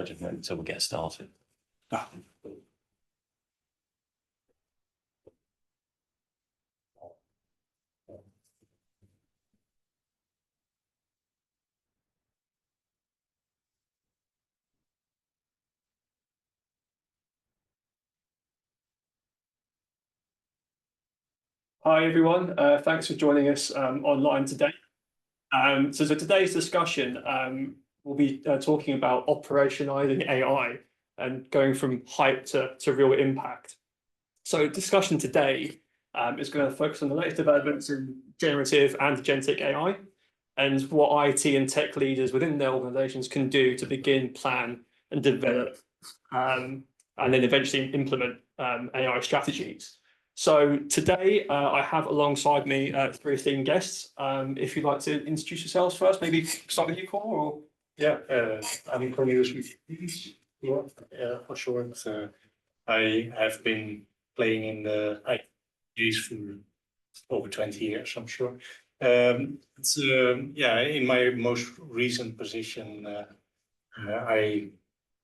just until we get started. Hi everyone, thanks for joining us online today. So today's discussion, we'll be talking about operationalizing AI and going from hype to real impact. So discussion today is going to focus on the latest developments in generative and agentic AI and what IT and tech leaders within their organizations can do to begin, plan and develop and then eventually implement AI strategies. So today I have alongside me three esteemed guests. If you'd like to introduce yourselves first, maybe start with you, Cor. Or... Yeah, I'm Cornelius with for short. I have been playing in the IT for over 20 years, I'm sure. In my most recent position, I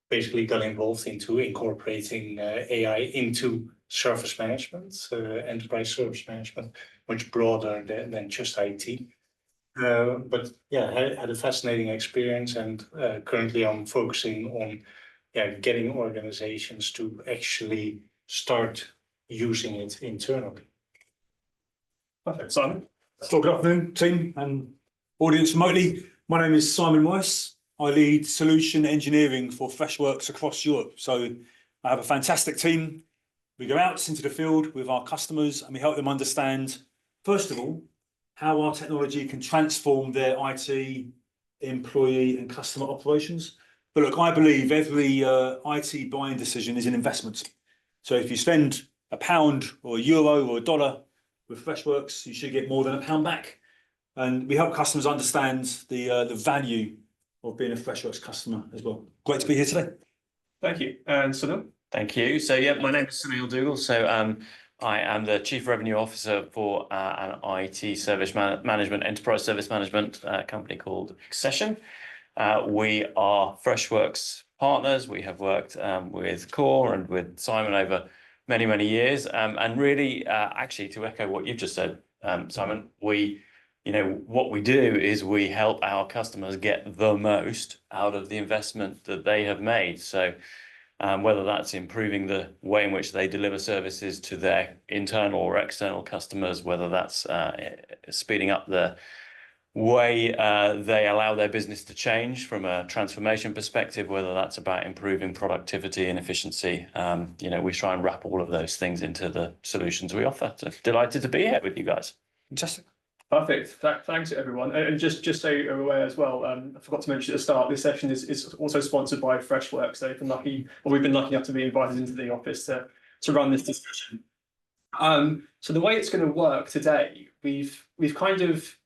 basically got involved into incorporating AI into service management, enterprise service management, much broader than just IT. But yeah, I had a fascinating experience, and currently I'm focusing on getting organizations to actually start using it internally. Perfect. Simon? Good afternoon, team and audience remotely. My name is Simon Weiss. I lead solution engineering for Freshworks across Europe. So I have a fantastic team. We go out into the field with our customers and we help them understand, first of all, how our technology can transform their IT, employee and customer operations. But look, I believe every IT buying decision is an investment. So if you spend £1 or €1 or $1 with Freshworks, you should get more than £1 back. And we help customers understand the value of being a Freshworks customer as well. Great to be here today. Thank you. And Sunil? Thank you. So yeah, my name is Sunil Duggal. So I am the Chief Revenue Officer for an IT service management, enterprise service management company called Xcession. We are Freshworks partners. We have worked with Core and with Simon over many, many years. And really, actually, to echo what you've just said, Simon, what we do is we help our customers get the most out of the investment that they have made. So whether that's improving the way in which they deliver services to their internal or external customers, whether that's speeding up the way they allow their business to change from a transformation perspective, whether that's about improving productivity and efficiency, we try and wrap all of those things into the solutions we offer. So delighted to be here with you guys. Fantastic. Perfect. Thanks everyone. And just so you're aware as well, I forgot to mention at the start, this session is also sponsored by Freshworks. So we've been lucky enough to be invited into the office to run this discussion. So the way it's going to work today, we've kind of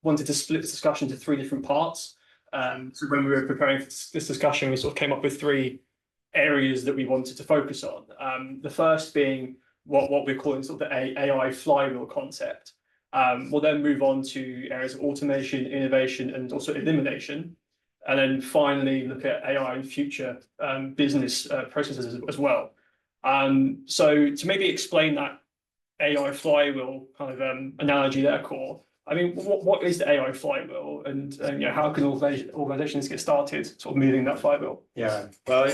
wanted to split this discussion into three different parts. So when we were preparing for this discussion, we sort of came up with three areas that we wanted to focus on. The first being what we're calling sort of the AI flywheel concept. We'll then move on to areas of automation, innovation, and also elimination. And then finally, look at AI in future business processes as well. So to maybe explain that AI flywheel kind of analogy there, Core, I mean, what is the AI flywheel, and how can organizations get started sort of moving that flywheel? Yeah, well,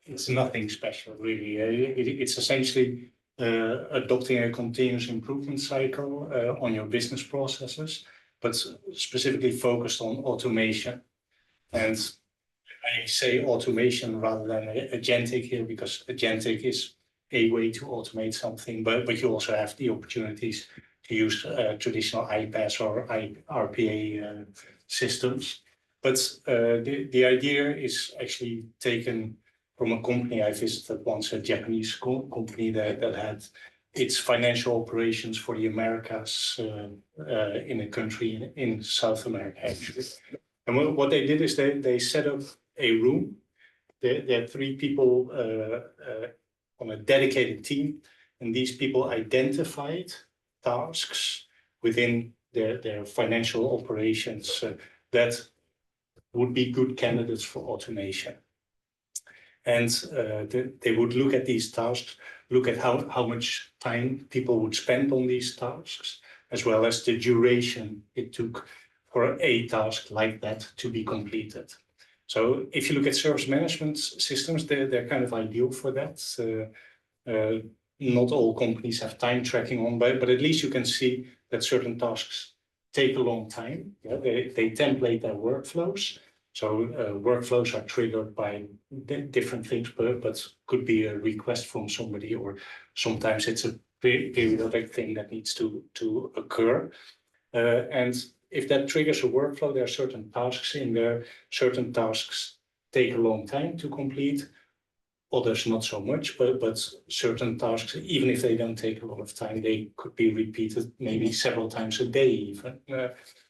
it's nothing special, really. It's essentially adopting a continuous improvement cycle on your business processes, but specifically focused on automation. And I say automation rather than agentic here, because agentic is a way to automate something, but you also have the opportunities to use traditional iPaaS or RPA systems. But the idea is actually taken from a company I visited once, a Japanese company that had its financial operations for the Americas in a country in South America, actually. And what they did is they set up a room. They had 3 people on a dedicated team, and these people identified tasks within their financial operations that would be good candidates for automation. And they would look at these tasks, look at how much time people would spend on these tasks, as well as the duration it took for a task like that to be completed. So if you look at service management systems, they're kind of ideal for that. Not all companies have time tracking on, but at least you can see that certain tasks take a long time. Yeah, they template their workflows. So workflows are triggered by different things, but could be a request from somebody, or sometimes it's a periodic thing that needs to occur. And if that triggers a workflow, there are certain tasks in there. Certain tasks take a long time to complete, others not so much, but certain tasks, even if they don't take a lot of time, they could be repeated maybe several times a day even.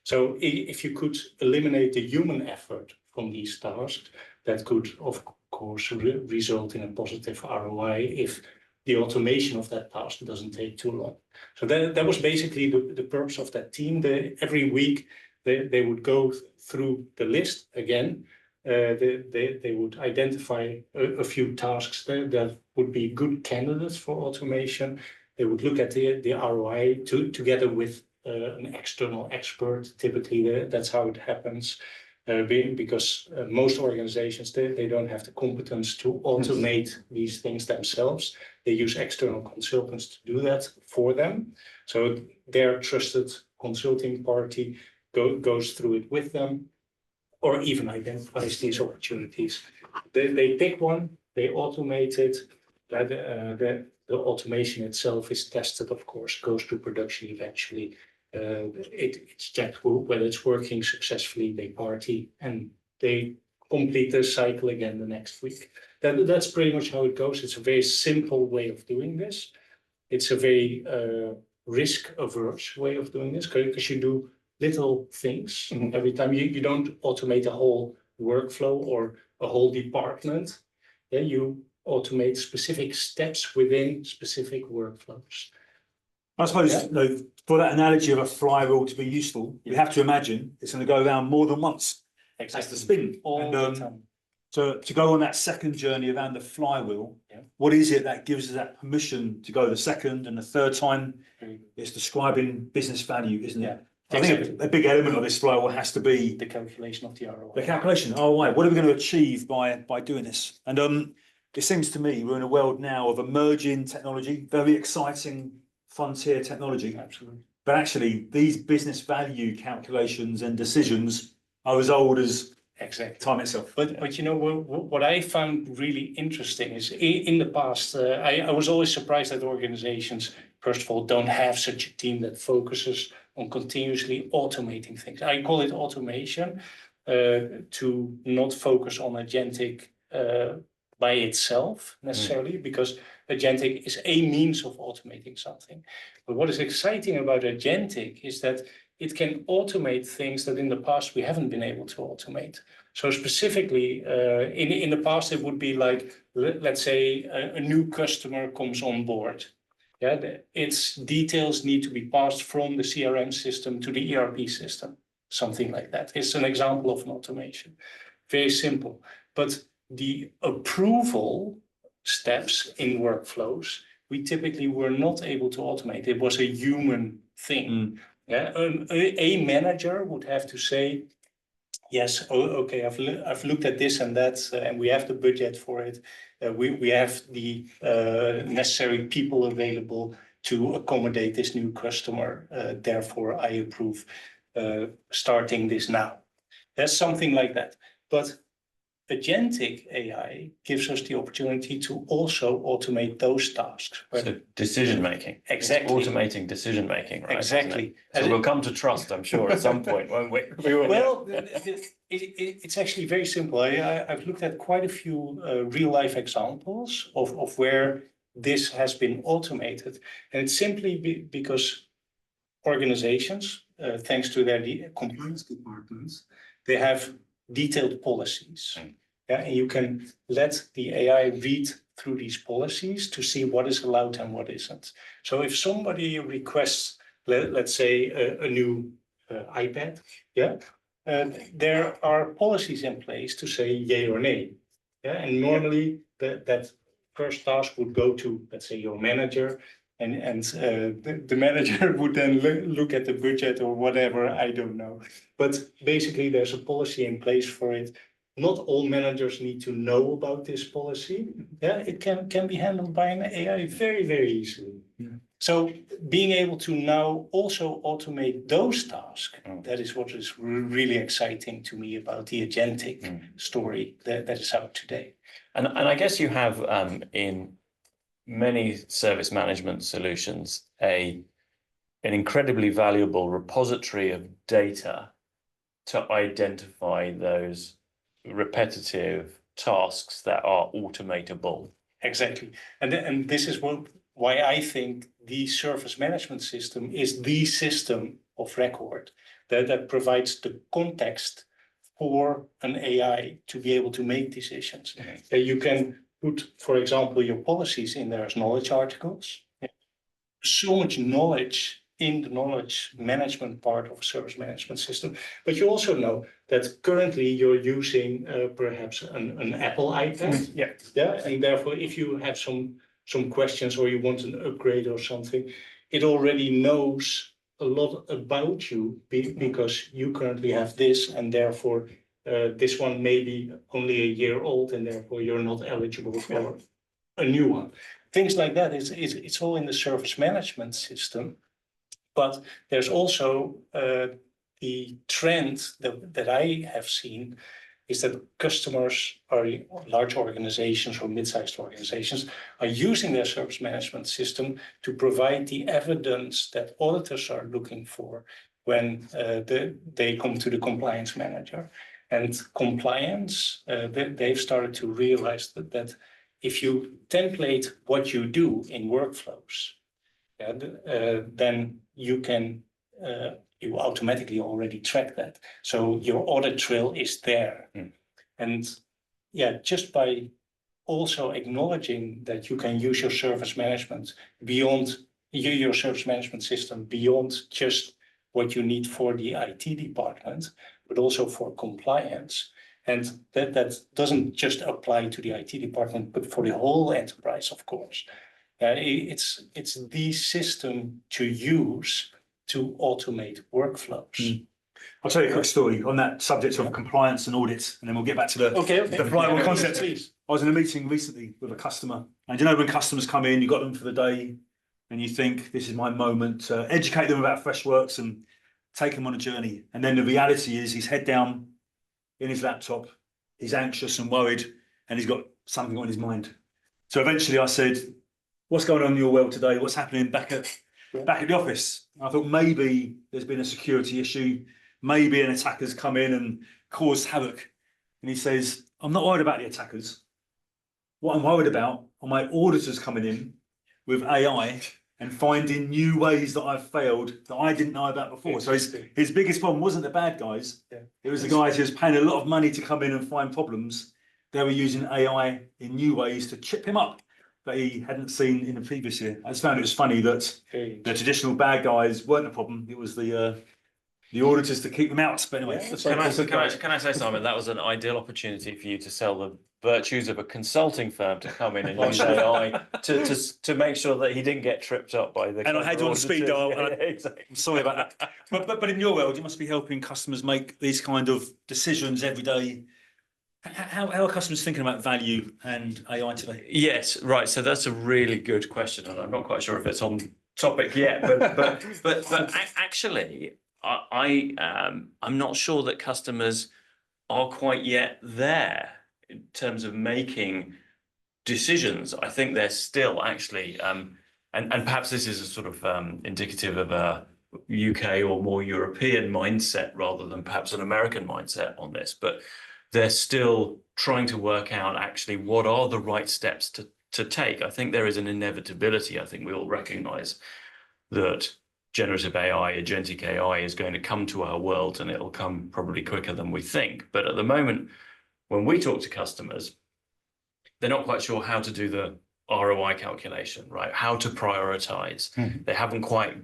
So if you could eliminate the human effort from these tasks, that could of course result in a positive ROI if the automation of that task doesn't take too long. So that was basically the purpose of that team. Every week they would go through the list again. They would identify a few tasks that would be good candidates for automation. They would look at the ROI together with an external expert. Typically, that's how it happens. Because most organizations, they don't have the competence to automate these things themselves. They use external consultants to do that for them. So their trusted consulting party goes through it with them, or even identifies these opportunities. They pick one, they automate it. The automation itself is tested, of course, goes to production eventually. It's checked whether it's working successfully. They party and they complete the cycle again the next week. That's pretty much how it goes. It's a very simple way of doing this. It's a very risk-averse way of doing this, because you do little things every time. You don't automate a whole workflow or a whole department. Yeah, you automate specific steps within specific workflows. I suppose, for that analogy of a flywheel to be useful, you have to imagine it's going to go around more than once. Exactly. That's the spin. All the time. To go on that second journey around the flywheel, what is it that gives us that permission to go the second and the third time? It's describing business value, isn't it? I think a big element of this flywheel has to be the calculation of the ROI. The calculation, ROI. What are we going to achieve by doing this? And it seems to me we're in a world now of emerging technology, very exciting frontier technology. Absolutely. But actually, these business value calculations and decisions are as old as time itself. But you know, what I found really interesting is in the past, I was always surprised that organizations, first of all, don't have such a team that focuses on continuously automating things. I call it automation, to not focus on agentic by itself necessarily, because agentic is a means of automating something. But what is exciting about agentic is that it can automate things that in the past we haven't been able to automate. So specifically, in the past, it would be like, let's say a new customer comes on board. Yeah, its details need to be passed from the CRM system to the ERP system, something like that. It's an example of an automation. Very simple. But the approval steps in workflows, we typically were not able to automate. It was a human thing. Yeah, a manager would have to say, yes, okay, I've looked at this and that, and we have the budget for it. We have the necessary people available to accommodate this new customer. Therefore, I approve starting this now. There's something like that. But agentic AI gives us the opportunity to also automate those tasks. So decision making. Exactly. It's automating decision making, right? Exactly. So we'll come to trust, I'm sure, at some point, won't we? Well, it's actually very simple. I've looked at quite a few real life examples of where this has been automated. And it's simply because organizations, thanks to their compliance departments, they have detailed policies. Yeah, and you can let the AI read through these policies to see what is allowed and what isn't. So if somebody requests, let's say, a new iPad, there are policies in place to say yay or nay. Yeah, and normally that first task would go to, let's say, your manager, and the manager would then look at the budget or whatever, I don't know. But basically, there's a policy in place for it. Not all managers need to know about this policy. Yeah, it can be handled by an AI very, very easily. Yeah. So being able to now also automate those tasks, that is what is really exciting to me about the agentic story that is out today. And I guess you have in many service management solutions an incredibly valuable repository of data to identify those repetitive tasks that are automatable. Exactly. And this is why I think the service management system is the system of record that provides the context for an AI to be able to make decisions. You can put, for example, your policies in there as knowledge articles. So much knowledge in the knowledge management part of a service management system. But you also know that currently you're using perhaps an Apple iPad. Yeah. And therefore, if you have some questions or you want an upgrade or something, it already knows a lot about you because you currently have this, and therefore this one may be only a year old, and therefore you're not eligible for a new one. Things like that. It's all in the service management system, but there's also the trend that I have seen is that customers or large organizations or mid-sized organizations are using their service management system to provide the evidence that auditors are looking for when they come to the compliance manager. And compliance, they've started to realize that if you template what you do in workflows, then you can you automatically already track that. So your audit trail is there. And just by also acknowledging that you can use your service management beyond your service management system beyond just what you need for the IT department, but also for compliance. And that doesn't just apply to the IT department, but for the whole enterprise, of course. It's the system to use to automate workflows. I'll tell you a quick story on that subject of compliance and audits, and then we'll get back to the flywheel concept. Please. I was in a meeting recently with a customer, and you know when customers come in, you got them for the day, and you think this is my moment to educate them about Freshworks and take them on a journey. And then the reality is he's head down in his laptop, he's anxious and worried, and he's got something on his mind. So eventually I said, what's going on in your world today? What's happening back at the office? And I thought maybe there's been a security issue, maybe an attacker's come in and caused havoc. And he says, I'm not worried about the attackers. What I'm worried about are my auditors coming in with AI and finding new ways that I've failed that I didn't know about before. So his biggest problem wasn't the bad guys. It was the guys who was paying a lot of money to come in and find problems. They were using AI in new ways to trip him up that he hadn't seen in the previous year. I just found it was funny that the traditional bad guys weren't the problem. It was the auditors to keep them out. But anyway, Can I say, Simon, that was an ideal opportunity for you to sell the virtues of a consulting firm to come in and use AI to make sure that he didn't get tripped up by the. And I had you on speed dial. Exactly. I'm sorry about that. But in your world, you must be helping customers make these kind of decisions every day. How are customers thinking about value and AI today? Yes, right. So that's a really good question, and I'm not quite sure if it's on topic yet. But actually, I'm not sure that customers are quite yet there in terms of making decisions. I think they're still actually, and perhaps this is a sort of indicative of a UK or more European mindset rather than perhaps an American mindset on this, but they're still trying to work out actually what are the right steps to take. I think there is an inevitability. I think we all recognize that generative AI, agentic AI is going to come to our world, and it'll come probably quicker than we think. But at the moment, when we talk to customers, they're not quite sure how to do the ROI calculation, right? How to prioritize. They haven't quite,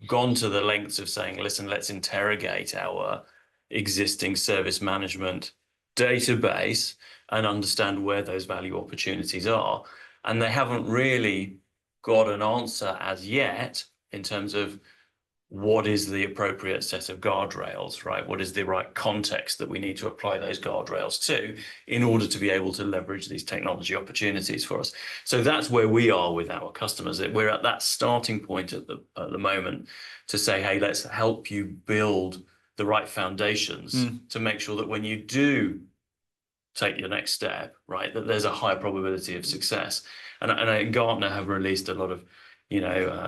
gone to the lengths of saying, listen, let's interrogate our existing service management database and understand where those value opportunities are. And they haven't really got an answer as yet in terms of what is the appropriate set of guardrails, right? What is the right context that we need to apply those guardrails to in order to be able to leverage these technology opportunities for us? So that's where we are with our customers. We're at that starting point at the moment to say, hey, let's help you build the right foundations to make sure that when you do take your next step, right, that there's a high probability of success. And Gartner have released a lot of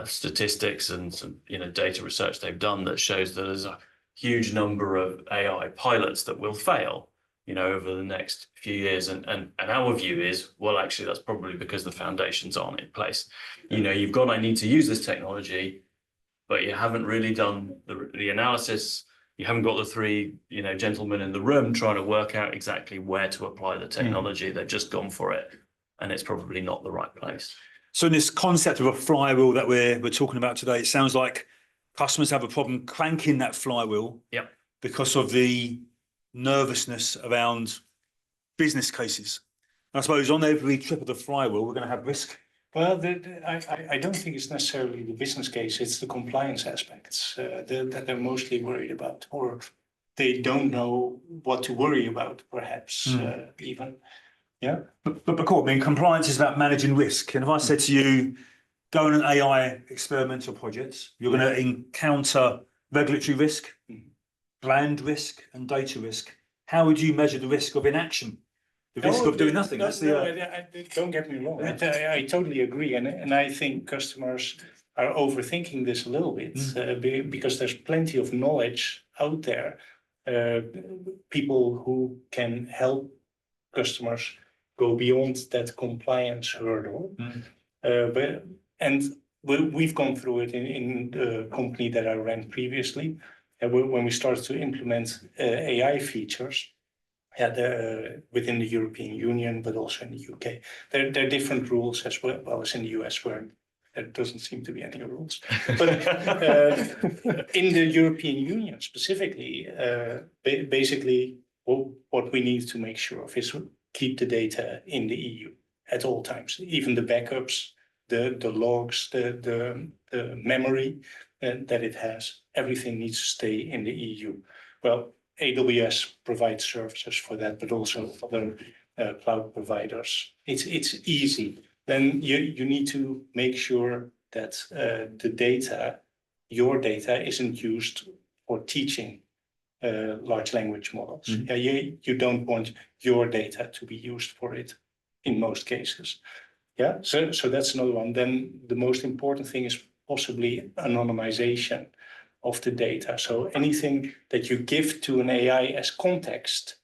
statistics and some data research they've done that shows that there's a huge number of AI pilots that will fail over the next few years, and our view is, well, actually that's probably because the foundations aren't in place. You've gone, I need to use this technology, but you haven't really done the analysis. You haven't got the three gentlemen in the room trying to work out exactly where to apply the technology. They've just gone for it, and it's probably not the right place. So in this concept of a flywheel that we're talking about today, it sounds like customers have a problem cranking that flywheel because of the nervousness around business cases. I suppose on every trip of the flywheel, we're going to have risk. Well, I don't think it's necessarily the business case, it's the compliance aspects that they're mostly worried about, or they don't know what to worry about, perhaps, even. Yeah. But cool, I mean, compliance is about managing risk. And if I said to you, go on an AI experimental project, you're going to encounter regulatory risk, brand risk, and data risk. How would you measure the risk of inaction? The risk of doing nothing. Don't get me wrong. I totally agree. And I think customers are overthinking this a little bit because there's plenty of knowledge out there, people who can help customers go beyond that compliance hurdle. We've gone through it in the company that I ran previously. When we started to implement AI features, within the European Union, but also in the UK, there are different rules as well as in the US, where there doesn't seem to be any rules. But in the European Union specifically, basically, what we need to make sure of is keep the data in the EU at all times, even the backups, the logs, the memory that it has. Everything needs to stay in the EU. Well, AWS provides services for that, but also other cloud providers. It's easy. Then you need to make sure that the data, your data, isn't used for teaching large language models. You don't want your data to be used for it in most cases. So that's another one. Then the most important thing is possibly anonymization of the data. So anything that you give to an AI as context,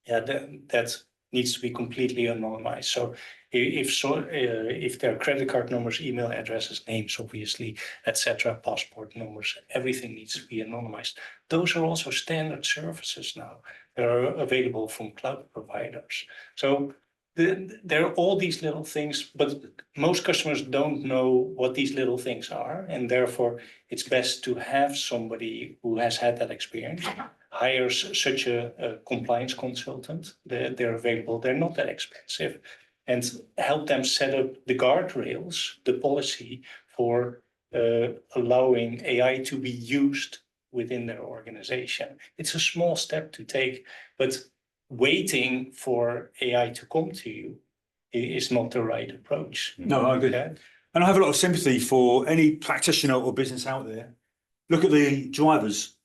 that needs to be completely anonymized. So if there are credit card numbers, email addresses, names, obviously, etc., passport numbers, everything needs to be anonymized. Those are also standard services now that are available from cloud providers. So there are all these little things, but most customers don't know what these little things are, and therefore it's best to have somebody who has had that experience, hire such a compliance consultant. They're available, they're not that expensive, and help them set up the guardrails, the policy for allowing AI to be used within their organization. It's a small step to take, but waiting for AI to come to you is not the right approach. No, I agree. And I have a lot of sympathy for any practitioner or business out there. Look at the drivers.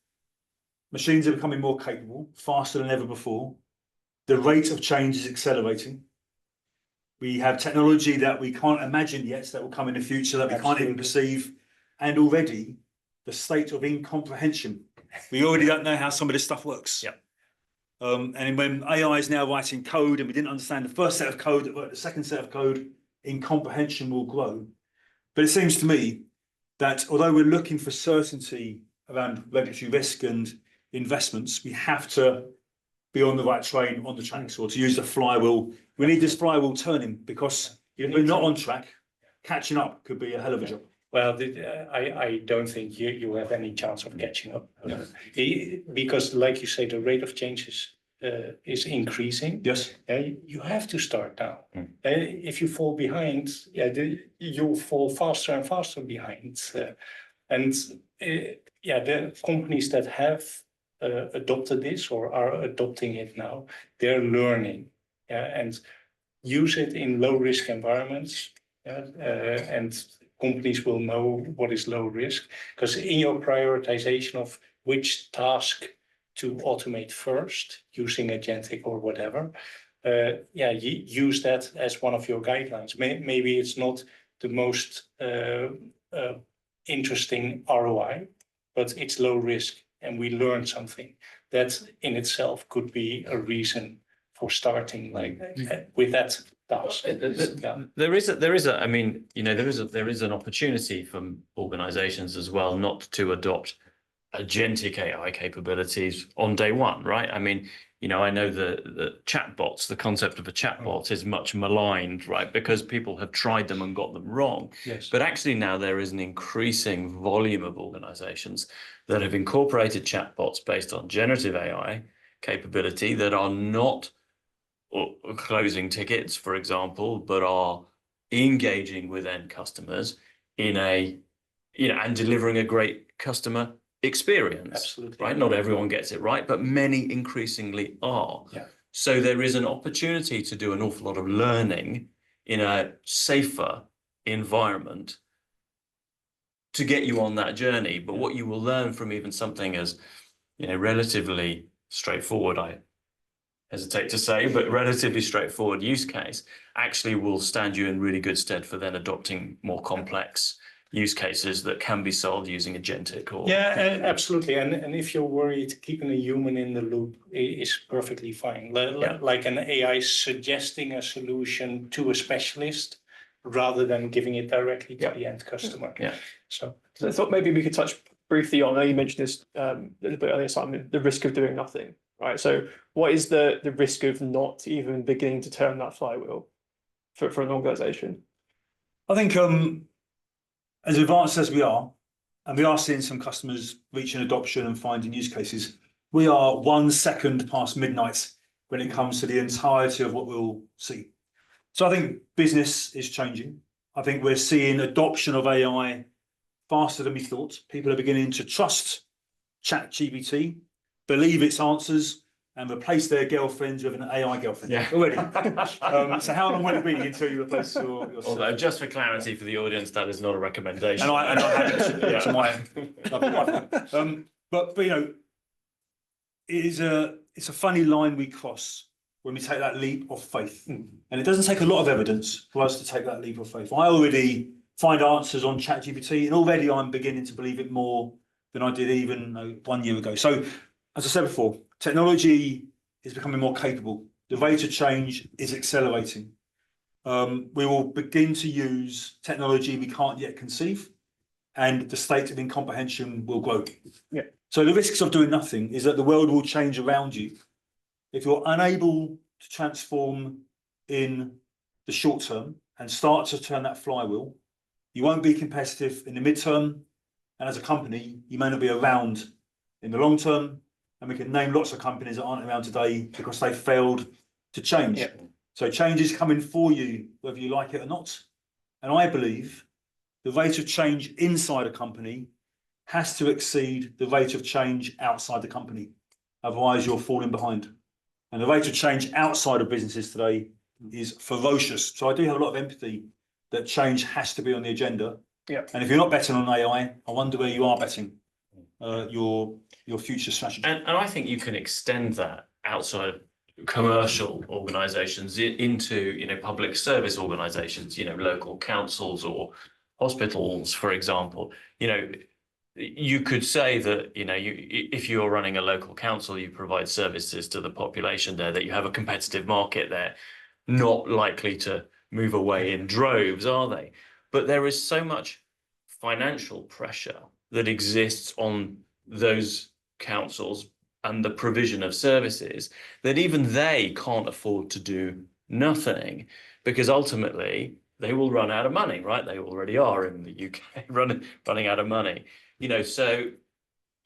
Machines are becoming more capable, faster than ever before. The rate of change is accelerating. We have technology that we can't imagine yet that will come in the future that we can't even perceive. And already the state of incomprehension. We already don't know how some of this stuff works. And when AI is now writing code and we didn't understand the first set of code, the second set of code, incomprehension will grow. But it seems to me that although we're looking for certainty around regulatory risk and investments, we have to be on the right train, on the tracks, or to use the flywheel. We need this flywheel turning, because if we're not on track, catching up could be a hell of a job. Well, I don't think you have any chance of catching up. Because, like you say, the rate of change is is increasing, Yes. you have to start now. Mm. If you fall behind, you'll fall faster and faster behind. The companies that have adopted this or are adopting it now, they're learning, and use it in low risk environments. And companies will know what is low risk, because in your prioritization of which task to automate first using agentic or whatever, use that as one of your guidelines. Maybe it's not the most interesting ROI, but it's low risk and we learn something. That in itself could be a reason for starting with that task. There is a, I mean, you know, there is an opportunity for organizations as well not to adopt agentic AI capabilities on day one, right? I mean, you know, I know the chatbots, the concept of a chatbot is much maligned, right? Because people have tried them and got them wrong. Yes. But actually now there is an increasing volume of organizations that have incorporated chatbots based on generative AI capability that are not closing tickets, for example, but are engaging with end customers in a, you know, and delivering a great customer experience. Absolutely. Right? Not everyone gets it right, but many increasingly are. Yeah. So there is an opportunity to do an awful lot of learning in a safer environment to get you on that journey. But what you will learn from even something as, you know, relatively straightforward, I hesitate to say, but relatively straightforward use case actually will stand you in really good stead for then adopting more complex use cases that can be solved using agentic or... Yeah, absolutely. And if you're worried, keeping a human in the loop is perfectly fine. Like an AI suggesting a solution to a specialist rather than giving it directly to the end customer. Yeah. So I thought maybe we could touch briefly on, I know you mentioned this a little bit earlier, Simon, the risk of doing nothing, right? So what is the risk of not even beginning to turn that flywheel for an organization? I think as advanced as we are, and we are seeing some customers reaching adoption and finding use cases, we are 1 second past midnight when it comes to the entirety of what we'll see. So I think business is changing. I think we're seeing adoption of AI faster than we thought. People are beginning to trust ChatGPT, believe its answers, and replace their girlfriends with an AI girlfriend. Yeah. Already. So how long will it be until you replace your Although, just for clarity for the audience, that is not a recommendation. and I have it to my but you know, it's a funny line we cross when we take that leap of faith. And it doesn't take a lot of evidence for us to take that leap of faith. I already find answers on ChatGPT, and already I'm beginning to believe it more than I did even 1 year ago. So, as I said before, technology is becoming more capable. The rate of change is accelerating. We will begin to use technology we can't yet conceive, and the state of incomprehension will grow. Yeah. So the risks of doing nothing is that the world will change around you. If you're unable to transform in the short term and start to turn that flywheel, you won't be competitive in the midterm, and as a company, you may not be around in the long term. And we can name lots of companies that aren't around today because they failed to change. Yeah. So change is coming for you, whether you like it or not. And I believe the rate of change inside a company has to exceed the rate of change outside the company. Otherwise, you're falling behind. And the rate of change outside of businesses today is ferocious. So I do have a lot of empathy that change has to be on the agenda. Yeah. And if you're not betting on AI, I wonder where you are betting your future strategy. And I think you can extend that outside of commercial organizations into, you know, public service organizations, you know, local councils or hospitals, for example. You know, you could say that, you know, if you're running a local council, you provide services to the population there, that you have a competitive market there, not likely to move away in droves, are they? But there is so much financial pressure that exists on those councils and the provision of services that even they can't afford to do nothing, because ultimately they will run out of money, right? They already are in the UK running out of money. You know, so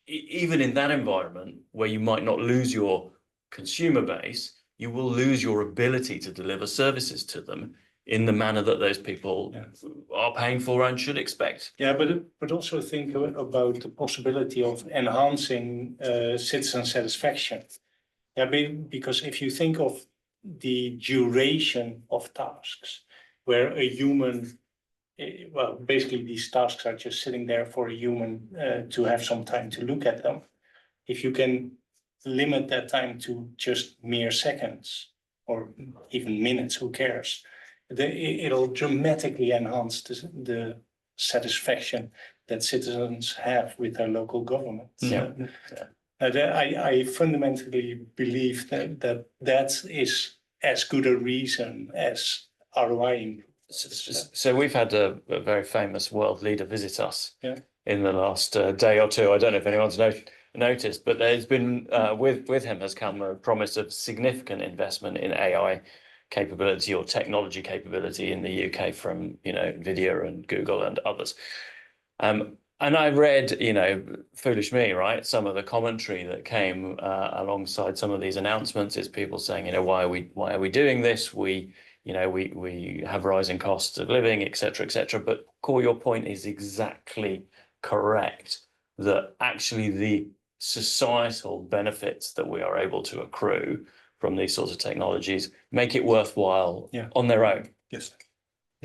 even in that environment where you might not lose your consumer base, you will lose your ability to deliver services to them in the manner that those people are paying for and should expect. Yeah, but also think about the possibility of enhancing citizen satisfaction. Yeah, because if you think of the duration of tasks, where a human, well, basically these tasks are just sitting there for a human to have some time to look at them. If you can limit that time to just mere seconds or even minutes, who cares? It'll dramatically enhance the satisfaction that citizens have with their local government. Yeah. I fundamentally believe that is as good a reason as ROI. So we've had a very famous world leader visit us in the last day or two. I don't know if anyone's noticed, but there's been with him has come a promise of significant investment in AI capability or technology capability in the UK from Nvidia and Google and others. And I read, foolish me, right? Some of the commentary that came alongside some of these announcements is people saying, why are we doing this? We have rising costs of living, et cetera, But Core, your point is exactly correct, that actually the societal benefits that we are able to accrue from these sorts of technologies make it worthwhile on their own. Yes,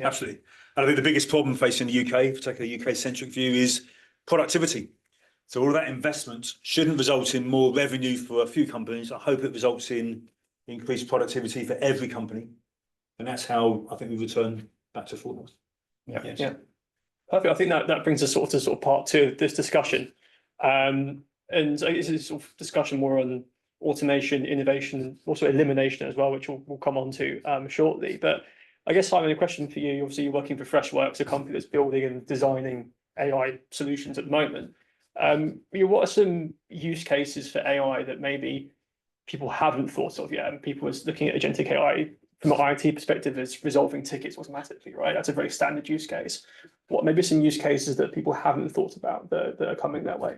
absolutely. And I think the biggest problem facing the UK, particularly a UK-centric view, is productivity. So all of that investment shouldn't result in more revenue for a few companies. I hope it results in increased productivity for every company. And that's how I think we return back to foremost. Yeah. Perfect. I think that brings us sort of part two of this discussion. And it's a sort of discussion more on automation, innovation, also elimination as well, which we'll come on to shortly. But I guess, Simon, a question for you. Obviously, you're working for Freshworks, a company that's building and designing AI solutions at the moment. What are some use cases for AI that maybe people haven't thought of yet? And people are looking at agentic AI from an IT perspective as resolving tickets automatically, right? That's a very standard use case. What maybe some use cases that people haven't thought about that are coming that way?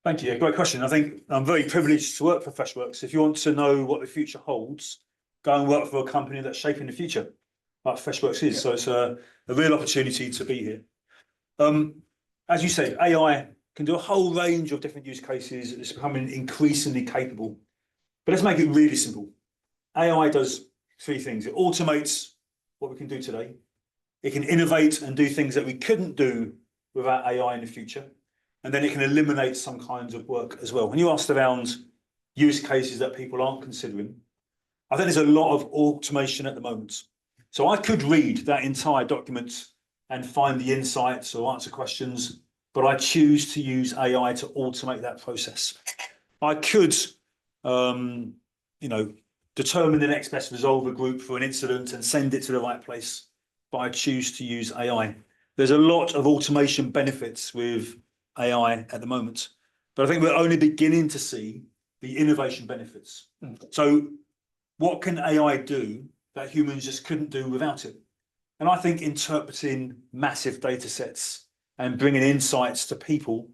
Thank you. Great question. I think I'm very privileged to work for Freshworks. If you want to know what the future holds, go and work for a company that's shaping the future, like Freshworks is. So it's a real opportunity to be here. As you say, AI can do a whole range of different use cases. It's becoming increasingly capable. But let's make it really simple. AI does three things. It automates what we can do today. It can innovate and do things that we couldn't do without AI in the future. And then it can eliminate some kinds of work as well. When you asked around use cases that people aren't considering, I think there's a lot of automation at the moment. So I could read that entire document and find the insights or answer questions, but I choose to use AI to automate that process. I could, determine the next best resolver group for an incident and send it to the right place, but I choose to use AI. There's a lot of automation benefits with AI at the moment, but I think we're only beginning to see the innovation benefits. So what can AI do that humans just couldn't do without it? And I think interpreting massive data sets and bringing insights to people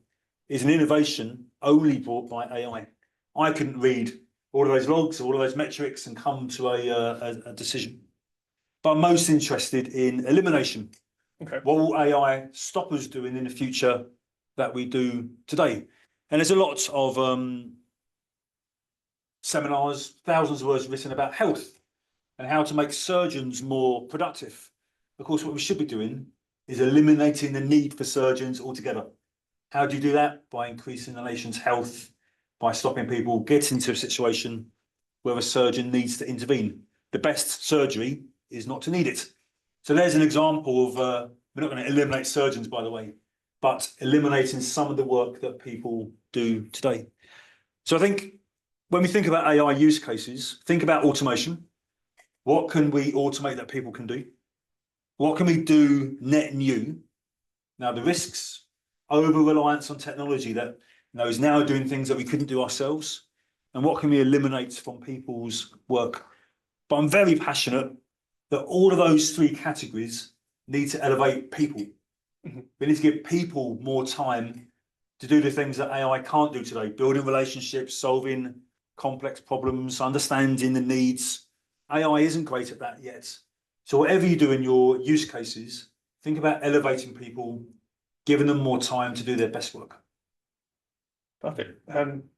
is an innovation only brought by AI. I couldn't read all of those logs, all of those metrics and come to a decision. But I'm most interested in elimination. Okay. What will AI stop us doing in the future that we do today? And there's a lot of seminars, thousands of words written about health and how to make surgeons more productive. Of course, what we should be doing is eliminating the need for surgeons altogether. How do you do that? By increasing the nation's health, by stopping people getting into a situation where a surgeon needs to intervene. The best surgery is not to need it. So there's an example of, we're not going to eliminate surgeons, by the way, but eliminating some of the work that people do today. So I think when we think about AI use cases, think about automation. What can we automate that people can do? What can we do net new? Now, the risks, over-reliance on technology that is now doing things that we couldn't do ourselves, and what can we eliminate from people's work? But I'm very passionate that all of those three categories need to elevate people. We need to give people more time to do the things that AI can't do today, building relationships, solving complex problems, understanding the needs. AI isn't great at that yet. So whatever you do in your use cases, think about elevating people, giving them more time to do their best work. Perfect.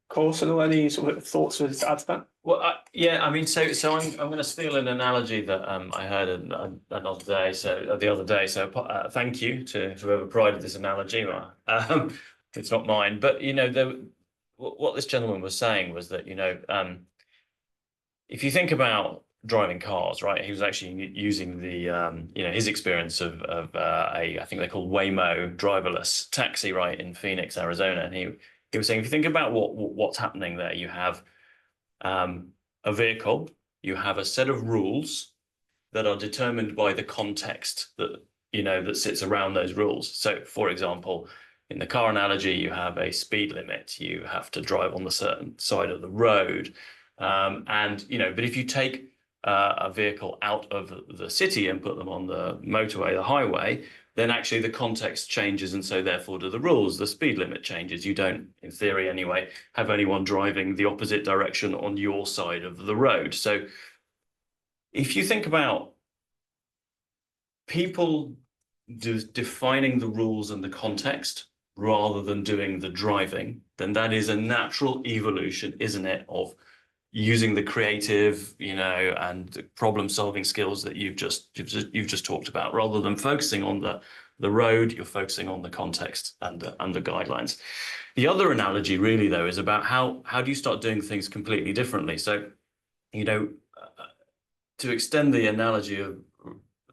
Sunil, any sort of thoughts to add to that? Well, yeah, I mean, so I'm going to steal an analogy that I heard another day. So the other day. So thank you to whoever provided this analogy. It's not mine, but you know, what this gentleman was saying was that if you think about driving cars, right? He was actually using the his experience of I think they're called Waymo driverless taxi, right, in Phoenix, Arizona, and he was saying, if you think about what's happening there, you have a vehicle, you have a set of rules that are determined by the context that sits around those rules. So, for example, in the car analogy, you have a speed limit, you have to drive on the certain side of the road, but if you take a vehicle out of the city and put them on the motorway, the highway, then actually the context changes, and so therefore do the rules. The speed limit changes. You don't, in theory anyway, have anyone driving the opposite direction on your side of the road. So if you think about people defining the rules and the context rather than doing the driving, then that is a natural evolution, isn't it, of using the creative, and problem-solving skills that you've just talked about, rather than focusing on the road, you're focusing on the context and the guidelines. The other analogy, really, though, is about how do you start doing things completely differently? So, to extend the analogy of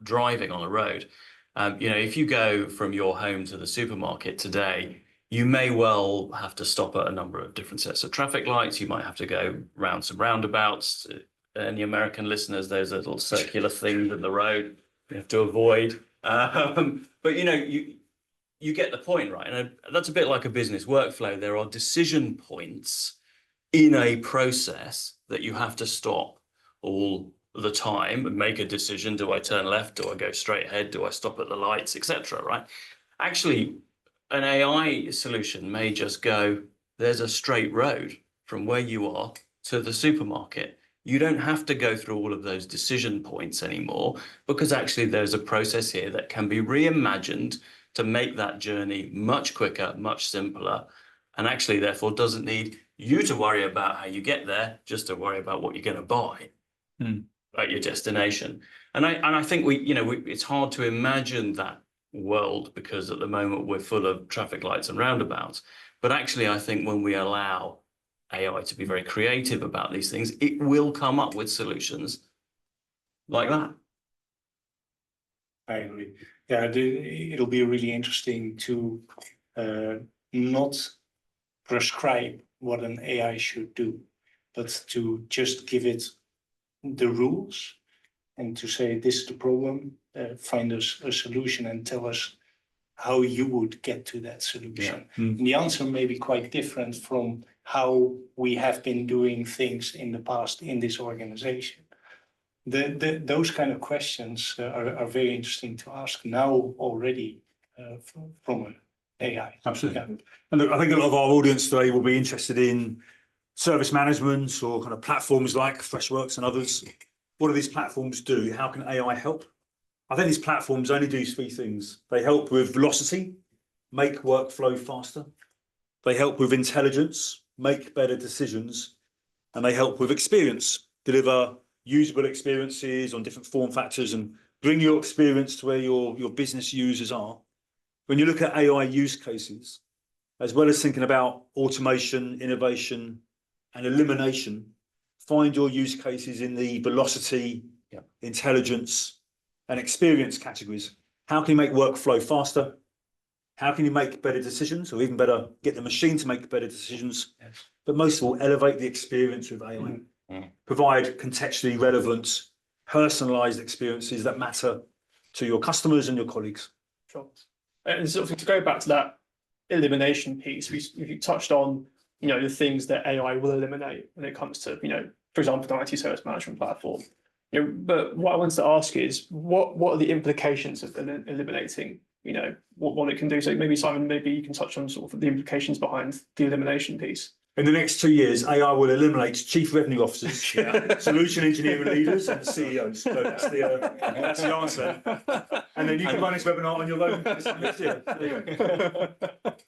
driving on a road, if you go from your home to the supermarket today, you may well have to stop at a number of different sets of traffic lights. You might have to go round some roundabouts. Any American listeners, there's a little circular thing in the road you have to avoid. But you get the point, right? And that's a bit like a business workflow. There are decision points in a process that you have to stop all the time and make a decision. Do I turn left? Do I go straight ahead? Do I stop at the lights, etc., right? Actually, an AI solution may just go, there's a straight road from where you are to the supermarket. You don't have to go through all of those decision points anymore, because actually there's a process here that can be reimagined to make that journey much quicker, much simpler, and actually therefore doesn't need you to worry about how you get there, just to worry about what you're going to buy at your destination. And I think it's hard to imagine that world, because at the moment we're full of traffic lights and roundabouts. But actually, I think when we allow AI to be very creative about these things, it will come up with solutions like that. I agree. Yeah, it'll be really interesting to not prescribe what an AI should do, but to just give it the rules and to say, this is the problem, find us a solution and tell us how you would get to that solution. Yeah. And the answer may be quite different from how we have been doing things in the past in this organization. Those kind of questions are very interesting to ask now already from an AI. Absolutely. Yeah. And look, I think a lot of our audience today will be interested in service management or kind of platforms like Freshworks and others. What do these platforms do? How can AI help? I think these platforms only do three things. They help with velocity, make workflow faster. They help with intelligence, make better decisions. And they help with experience, deliver usable experiences on different form factors and bring your experience to where your business users are. When you look at AI use cases, as well as thinking about automation, innovation, and elimination, find your use cases in the velocity, intelligence, and experience categories. How can you make workflow faster? How can you make better decisions, or even better, get the machine to make better decisions? Yes. But most of all, elevate the experience with AI. Provide contextually relevant, personalized experiences that matter to your customers and your colleagues. Sure. And sort of to go back to that elimination piece, we touched on, the things that AI will eliminate when it comes to, for example, the IT service management platform. But what I wanted to ask is, what are the implications of eliminating, what it can do? So maybe Simon, maybe you can touch on sort of the implications behind the elimination piece. In the next 2 years, AI will eliminate chief revenue officers, solution engineering leaders, and CEOs. So that's the answer. And then you can run this webinar on your own next year.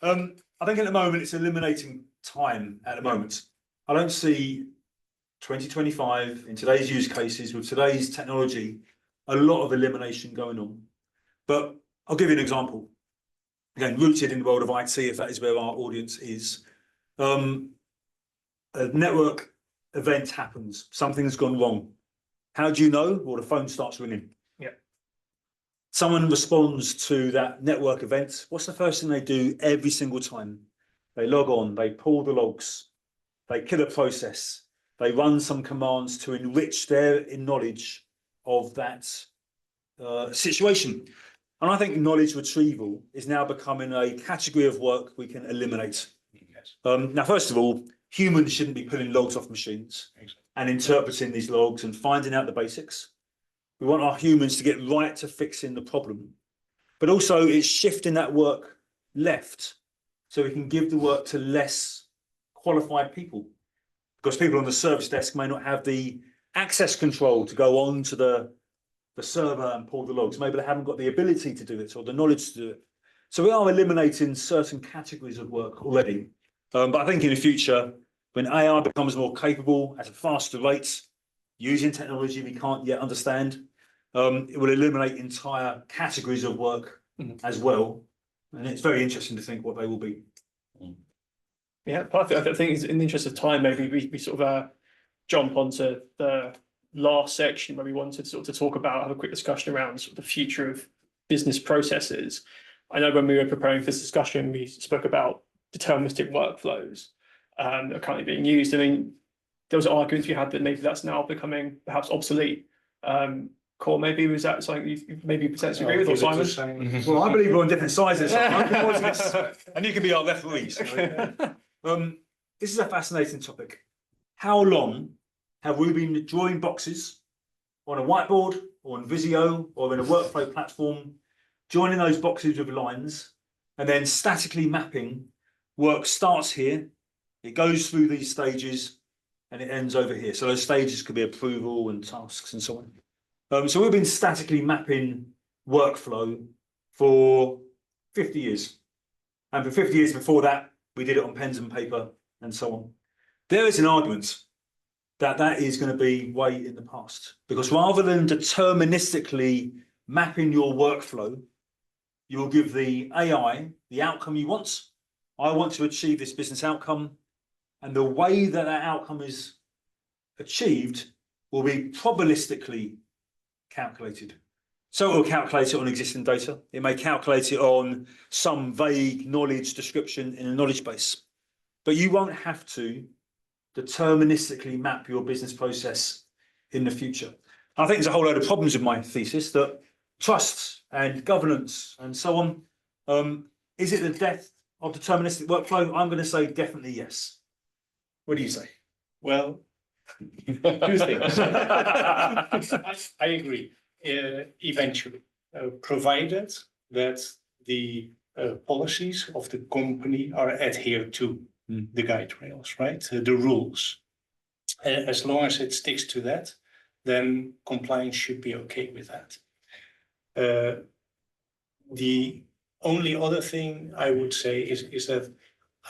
I think at the moment it's eliminating time. At the moment, I don't see 2025 in today's use cases with today's technology a lot of elimination going on. But I'll give you an example. Again, rooted in the world of IT, if that is where our audience is. A network event happens, something's gone wrong. How do you know? Well, the phone starts ringing. Yeah. Someone responds to that network event. What's the first thing they do every single time? They log on, they pull the logs, they kill a process, they run some commands to enrich their knowledge of that situation. And I think knowledge retrieval is now becoming a category of work we can eliminate. Yes. Now, first of all, humans shouldn't be pulling logs off machines and interpreting these logs and finding out the basics. We want our humans to get right to fixing the problem. But also it's shifting that work left so we can give the work to less qualified people. Because people on the service desk may not have the access control to go on to the server and pull the logs. Maybe they haven't got the ability to do it or the knowledge to do it. So we are eliminating certain categories of work already. But I think in the future, when AI becomes more capable at a faster rate, using technology we can't yet understand, it will eliminate entire categories of work as well. And it's very interesting to think what they will be. Yeah, perfect. I think in the interest of time, maybe we sort of jump onto the last section where we wanted to talk about, have a quick discussion around sort of the future of business processes. I know when we were preparing for this discussion, we spoke about deterministic workflows that are currently being used. I mean, there was arguments we had that maybe that's now becoming perhaps obsolete. Cole, maybe was that something you maybe potentially agree with, or Simon? Well, I believe we're on different sizes, and you can be our referees. This is a fascinating topic. How long have we been drawing boxes on a whiteboard or on Visio or in a workflow platform, joining those boxes with lines, and then statically mapping? Work starts here, it goes through these stages, and it ends over here. So those stages could be approval and tasks and so on. So we've been statically mapping workflow for 50 years. And for 50 years before that, we did it on pens and paper and so on. There is an argument that that is going to be way in the past, because rather than deterministically mapping your workflow, you will give the AI the outcome you want. I want to achieve this business outcome, and the way that that outcome is achieved will be probabilistically calculated. So it will calculate it on existing data. It may calculate it on some vague knowledge description in a knowledge base, but you won't have to deterministically map your business process in the future. I think there's a whole load of problems with my thesis, that trust and governance and so on. Is it the death of deterministic workflow? I'm going to say definitely yes. What do you say? Well, two things. I agree. Eventually, provided that the policies of the company are adhered to, the guide rails, right? The rules. As long as it sticks to that, then compliance should be okay with that. The only other thing I would say is that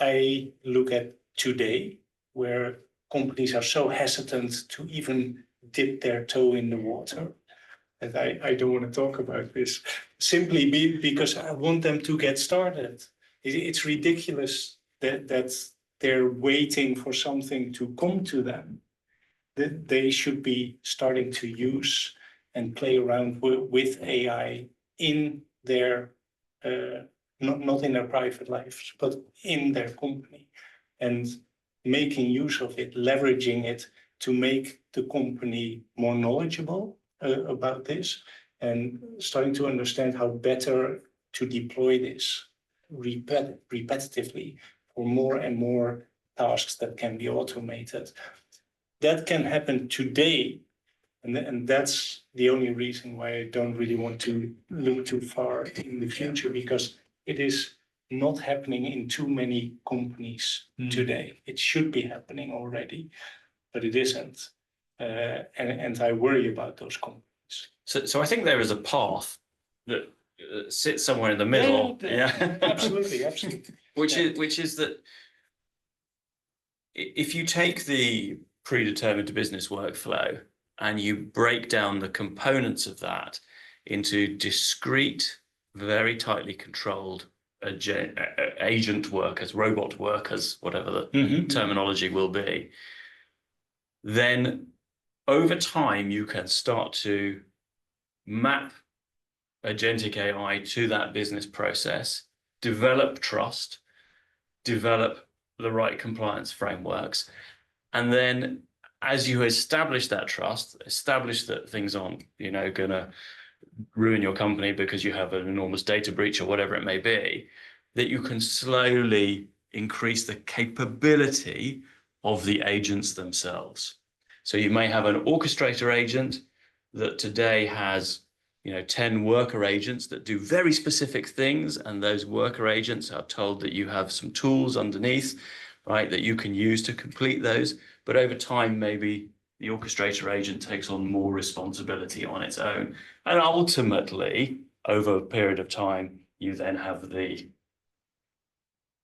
I look at today, where companies are so hesitant to even dip their toe in the water. And I don't want to talk about this simply because I want them to get started. It's ridiculous that they're waiting for something to come to them. That they should be starting to use and play around with AI in their, not in their private lives, but in their company, and making use of it, leveraging it to make the company more knowledgeable about this, and starting to understand how better to deploy this repetitively for more and more tasks that can be automated. That can happen today, and that's the only reason why I don't really want to look too far in the future, because it is not happening in too many companies today. It should be happening already, but it isn't. And I worry about those companies. So I think there is a path that sits somewhere in the middle. Yeah. Absolutely. Which is that if you take the predetermined business workflow and you break down the components of that into discrete, very tightly controlled agent workers, robot workers, whatever the terminology will be, then over time you can start to map agentic AI to that business process, develop trust, develop the right compliance frameworks, and then as you establish that trust, establish that things aren't, going to ruin your company because you have an enormous data breach or whatever it may be, that you can slowly increase the capability of the agents themselves. So you may have an orchestrator agent that today has 10 worker agents that do very specific things, and those worker agents are told that you have some tools underneath, right, that you can use to complete those. But over time, maybe the orchestrator agent takes on more responsibility on its own. And ultimately, over a period of time, you then have the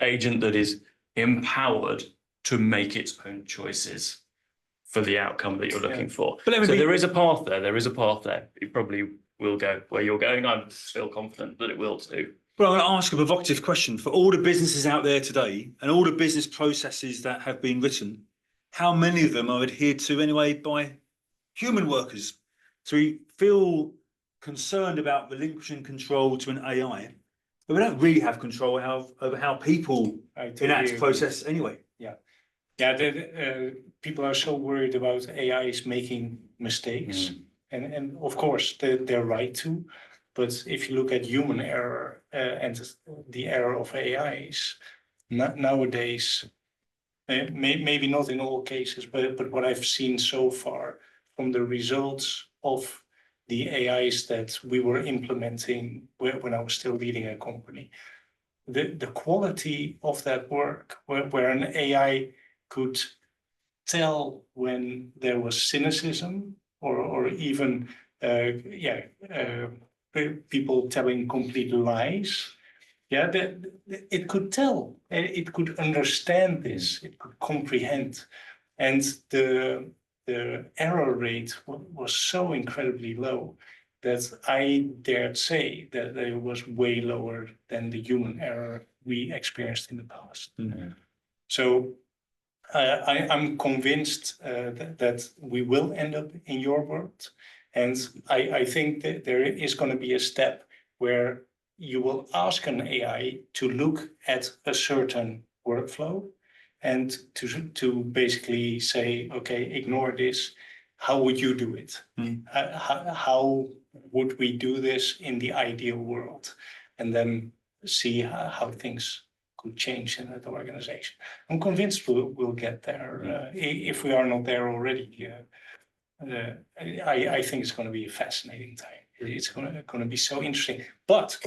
agent that is empowered to make its own choices for the outcome that you're looking for. So there is a path there. There is a path there. It probably will go where you're going. I feel confident that it will too. Well, I'm going to ask a provocative question. For all the businesses out there today and all the business processes that have been written, how many of them are adhered to anyway by human workers? So we feel concerned about relinquishing control to an AI, but we don't really have control over how people enact process anyway. People are so worried about AIs making mistakes, and of course they're right to. But if you look at human error and the error of AIs nowadays, maybe not in all cases, but what I've seen so far from the results of the AIs that we were implementing when I was still leading a company, the quality of that work, where an AI could tell when there was cynicism or even people telling complete lies. It could tell, it could understand this, it could comprehend, and the error rate was so incredibly low that I dared say that it was way lower than the human error we experienced in the past. So I'm convinced that we will end up in your world. And I think that there is going to be a step where you will ask an AI to look at a certain workflow and to basically say, okay, ignore this. How would you do it? How would we do this in the ideal world? And then see how things could change in that organization. I'm convinced we'll get there. If we are not there already, I think it's going to be a fascinating time. It's going to be so interesting. But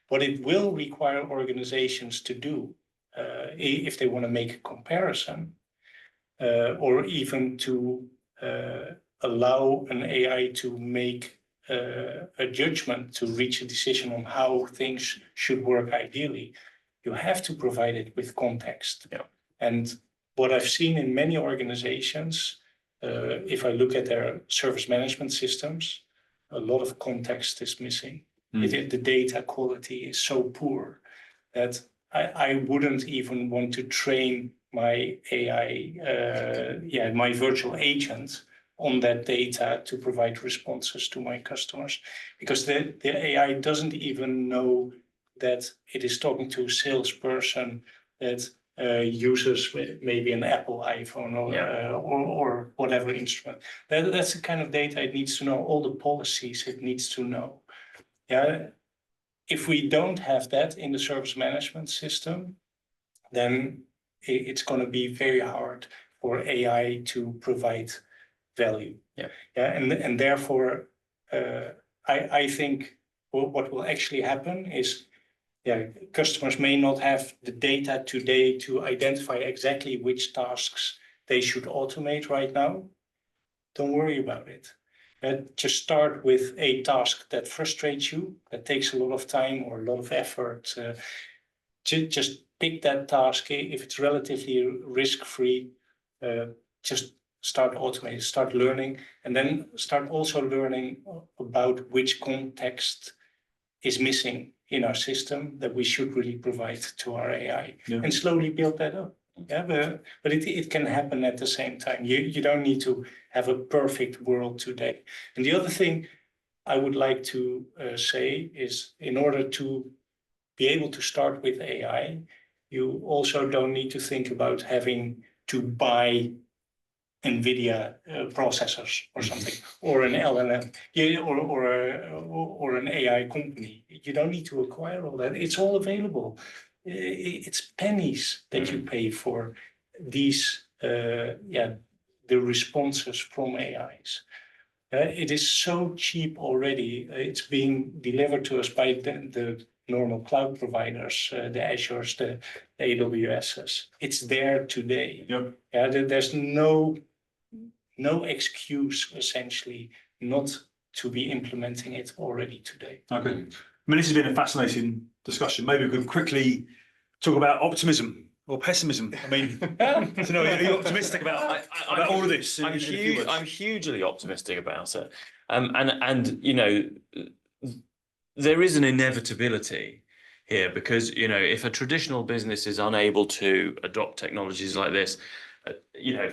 what it will require organizations to do, if they want to make a comparison, or even to allow an AI to make a judgment, to reach a decision on how things should work ideally, you have to provide it with context. And what I've seen in many organizations, if I look at their service management systems, a lot of context is missing. The data quality is so poor that I wouldn't even want to train my AI, my virtual agent on that data to provide responses to my customers, because the AI doesn't even know that it is talking to a salesperson that uses maybe an Apple iPhone or whatever instrument. That's the kind of data it needs to know, all the policies it needs to know. If we don't have that in the service management system, then it's going to be very hard for AI to provide value. And therefore, I think what will actually happen is customers may not have the data today to identify exactly which tasks they should automate right now. Don't worry about it. Just start with a task that frustrates you, that takes a lot of time or a lot of effort. Just pick that task. If it's relatively risk-free, just start automating, start learning, and then start also learning about which context is missing in our system that we should really provide to our AI, and slowly build that up. But it can happen at the same time. You don't need to have a perfect world today. And the other thing I would like to say is, in order to be able to start with AI, you also don't need to think about having to buy NVIDIA processors or something, or an LLM, or an AI company. You don't need to acquire all that. It's all available. It's pennies that you pay for these, the responses from AIs. It is so cheap already. It's being delivered to us by the normal cloud providers, the Azures, the AWSs. It's there today. There's no excuse, essentially, not to be implementing it already today. Okay. I mean, this has been a fascinating discussion. Maybe we could quickly talk about optimism or pessimism. I mean, so no, are you optimistic about all of this? I'm hugely optimistic about it. And you know, there is an inevitability here, because, you know, if a traditional business is unable to adopt technologies like this, you know,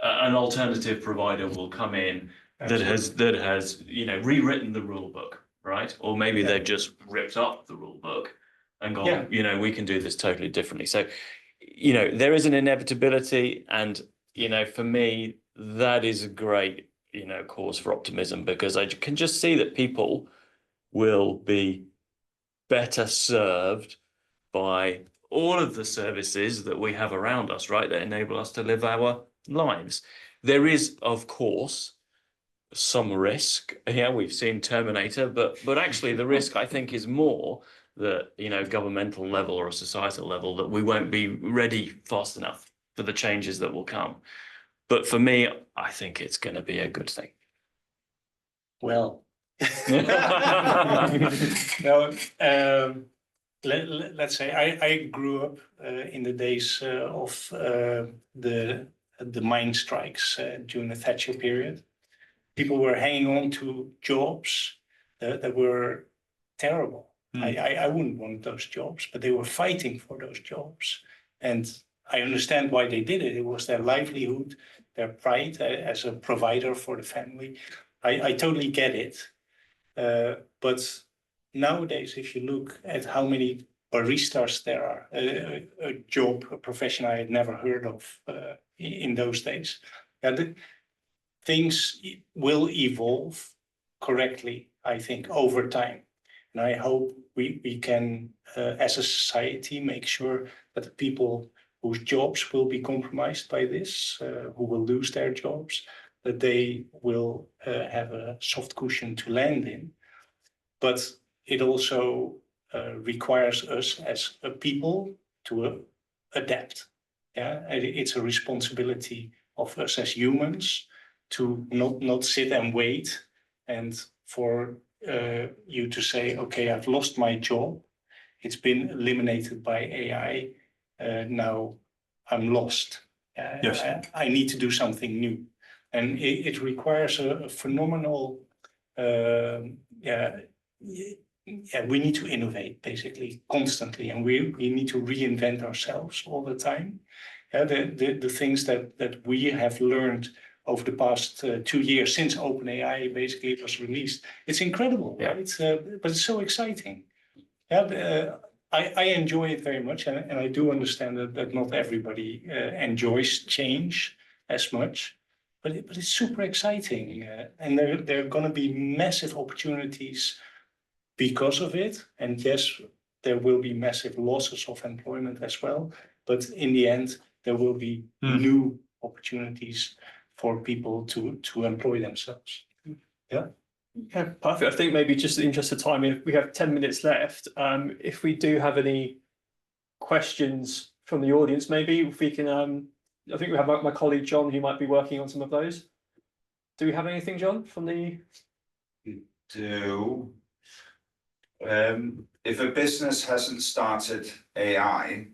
an alternative provider will come in that has you know, rewritten the rule book, right? Or maybe they've just ripped up the rule book and gone, you know, we can do this totally differently. So, you know, there is an inevitability, and, you know, for me, that is a great, you know, cause for optimism, because I can just see that people will be better served by all of the services that we have around us, right, that enable us to live our lives. There is, of course, some risk. Yeah, we've seen Terminator, but actually the risk, I think, is more that, you know, governmental level or a societal level, that we won't be ready fast enough for the changes that will come. But for me, I think it's going to be a good thing. Well, no, let's say I grew up in the days of the mine strikes during the Thatcher period. People were hanging on to jobs that were terrible. I wouldn't want those jobs, but they were fighting for those jobs. And I understand why they did it. It was their livelihood, their pride as a provider for the family. I totally get it. But nowadays, if you look at how many baristas there are, a job, a profession I had never heard of in those days, things will evolve correctly, I think, over time. And I hope we can, as a society, make sure that the people whose jobs will be compromised by this, who will lose their jobs, that they will have a soft cushion to land in. But it also requires us as a people to adapt. It's a responsibility of us as humans to not sit and wait, and for you to say, okay, I've lost my job, it's been eliminated by AI, now I'm lost. I need to do something new. And it requires a phenomenal, we need to innovate, basically, constantly, and we need to reinvent ourselves all the time. The things that we have learned over the past 2 years since OpenAI basically was released, it's incredible, right? But it's so exciting. I enjoy it very much, and I do understand that not everybody enjoys change as much, but it's super exciting, and there are going to be massive opportunities because of it. And yes, there will be massive losses of employment as well, but in the end, there will be new opportunities for people to employ themselves. Yeah, perfect. I think maybe just in the interest of time, we have 10 minutes left. If we do have any questions from the audience, maybe if we can, I think we have my colleague John who might be working on some of those. Do we have anything, John, from the? We do. If a business hasn't started AI,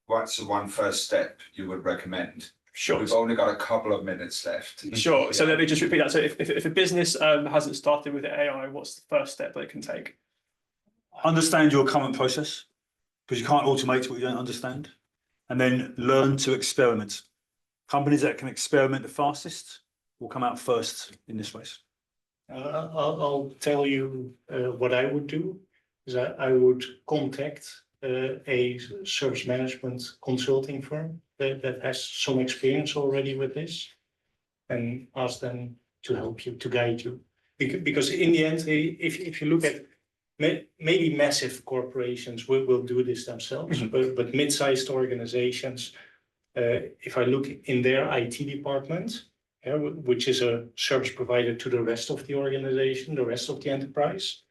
what's the one first step you would recommend? Sure. We've only got a couple of minutes left. Sure. So let me just repeat that. So if a business hasn't started with AI, what's the first step they can take? Understand your current process, because you can't automate what you don't understand, and then learn to experiment. Companies that can experiment the fastest will come out first in this race. I'll tell you what I would do is I would contact a service management consulting firm that has some experience already with this, and ask them to help you, to guide you. Because in the end, if you look at maybe massive corporations will do this themselves, but mid-sized organizations, if I look in their IT department, which is a service provider to the rest of the organization, the rest of the enterprise,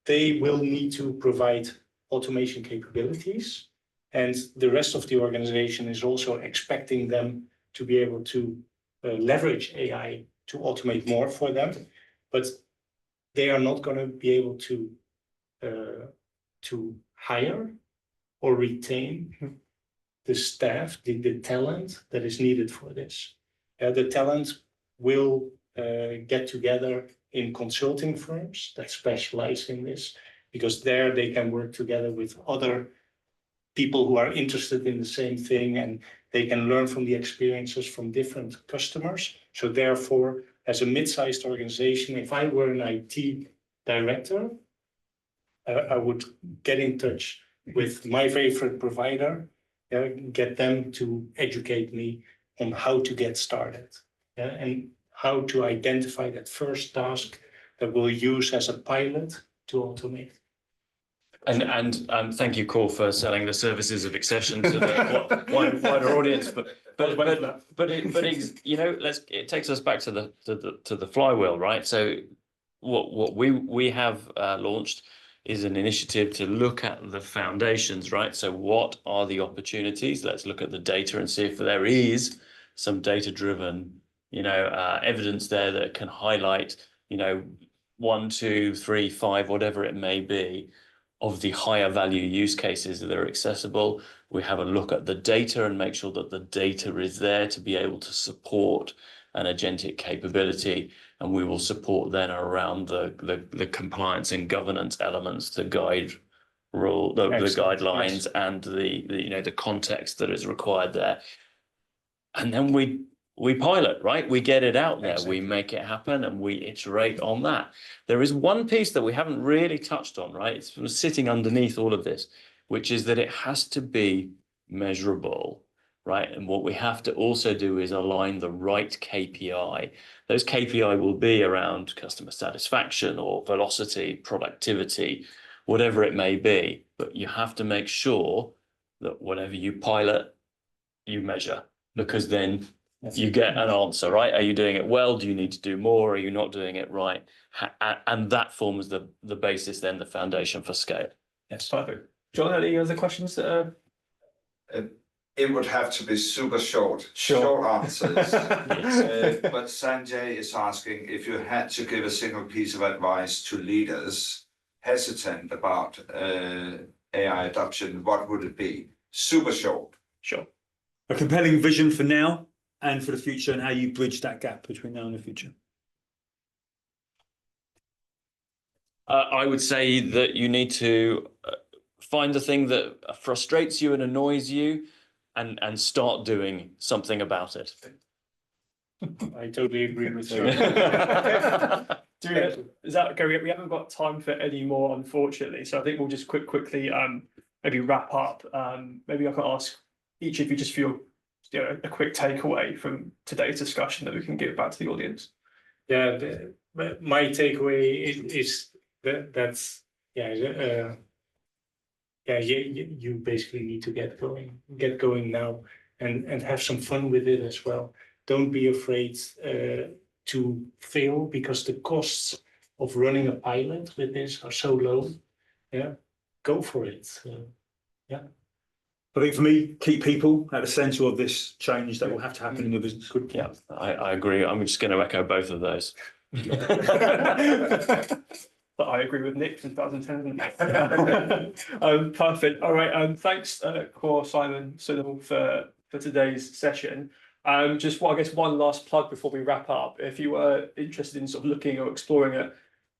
they will need to provide automation capabilities. And the rest of the organization is also expecting them to be able to leverage AI to automate more for them. But they are not going to be able to hire or retain the staff, the talent that is needed for this. The talent will get together in consulting firms that specialize in this, because there they can work together with other people who are interested in the same thing, and they can learn from the experiences from different customers. So therefore, as a mid-sized organization, if I were an IT director, I would get in touch with my favorite provider, get them to educate me on how to get started, and how to identify that first task that we'll use as a pilot to automate. And thank you, Cor, for selling the services of Xcession to the wider audience. But you know, it takes us back to the flywheel, right? So what we have launched is an initiative to look at the foundations, right? So what are the opportunities? Let's look at the data and see if there is some data-driven, evidence there that can highlight, 1, 2, 3, 5, whatever it may be, of the higher value use cases that are accessible. We have a look at the data and make sure that the data is there to be able to support an agentic capability. And we will support then around the compliance and governance elements, the guide rule, the guidelines, yes, and the context that is required there. And then we pilot, right? We get it out there, exactly. We make it happen, and we iterate on that. There is one piece that we haven't really touched on, right? It's sort of sitting underneath all of this, which is that it has to be measurable, right? And what we have to also do is align the right KPI. Those KPI will be around customer satisfaction or velocity, productivity, whatever it may be. But you have to make sure that whatever you pilot, you measure, because then you get an answer, right? Are you doing it well? Do you need to do more? Are you not doing it right? And that forms the basis, then the foundation for scale. Yes, perfect. John, any other questions that are... It would have to be super short. Sure. Short answers. Yes. But Sanjay is asking, if you had to give a single piece of advice to leaders hesitant about AI adoption, what would it be? Super short. Sure. A compelling vision for now and for the future, and how you bridge that gap between now and the future. I would say that you need to find the thing that frustrates you and annoys you, and start doing something about it. I totally agree with you. Is that okay? We haven't got time for any more, unfortunately. So I think we'll just quickly maybe wrap up. Maybe I can ask each of you just for your a quick takeaway from today's discussion that we can give back to the audience. Yeah, my takeaway is that's you basically need to get going now, and have some fun with it as well. Don't be afraid to fail, because the costs of running a pilot with this are so low, yeah, go for it. Yeah. I think for me, keep people at the centre of this change that will have to happen in your business. Good. Yeah, I agree. I'm just going to echo both of those. But I agree with Nick from 2010. Perfect. All right. Thanks, Core, Simon, Sunil, for today's session. Just I guess one last plug before we wrap up. If you were interested in sort of looking or exploring at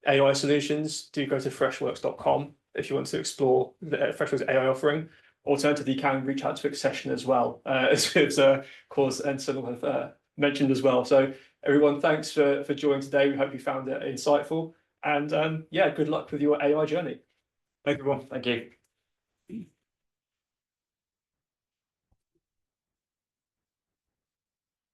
AI solutions, do go to freshworks.com if you want to explore the Freshworks AI offering. Alternatively, you can reach out to Xcession as well, as Cause and Sunil have mentioned as well. So everyone, thanks for joining today. We hope you found it insightful. And yeah, good luck with your AI journey. Thank you, everyone. Thank you.